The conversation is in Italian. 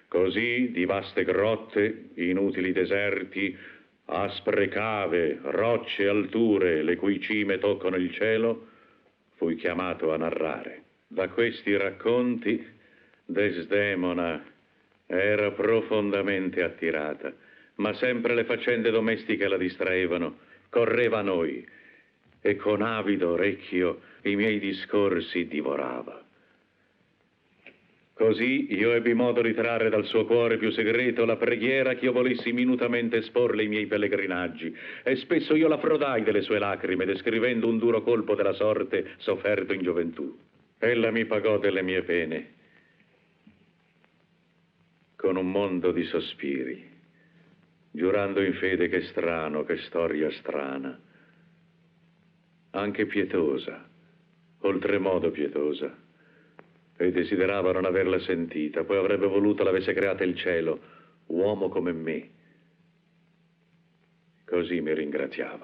Così di vaste grotte, inutili deserti, aspre cave, rocce alture, le cui cime toccano il cielo, fui chiamato a narrare. Da questi racconti Desdemona era profondamente attirata, ma sempre le faccende domestiche la distraevano. Correva a noi e con avido orecchio i miei discorsi divorava. Così io ebbi modo di trarre dal suo cuore più segreto la preghiera che io volessi minutamente esporle i miei pellegrinaggi, e spesso io la frodai delle sue lacrime, descrivendo un duro colpo della sorte sofferto in gioventù. Ella mi pagò delle mie pene con un mondo di sospiri, giurando in fede che strano, che storia strana, anche pietosa, oltremodo pietosa, e desiderava non averla sentita, poi avrebbe voluto l'avesse creata il cielo, uomo come me. Così mi ringraziava.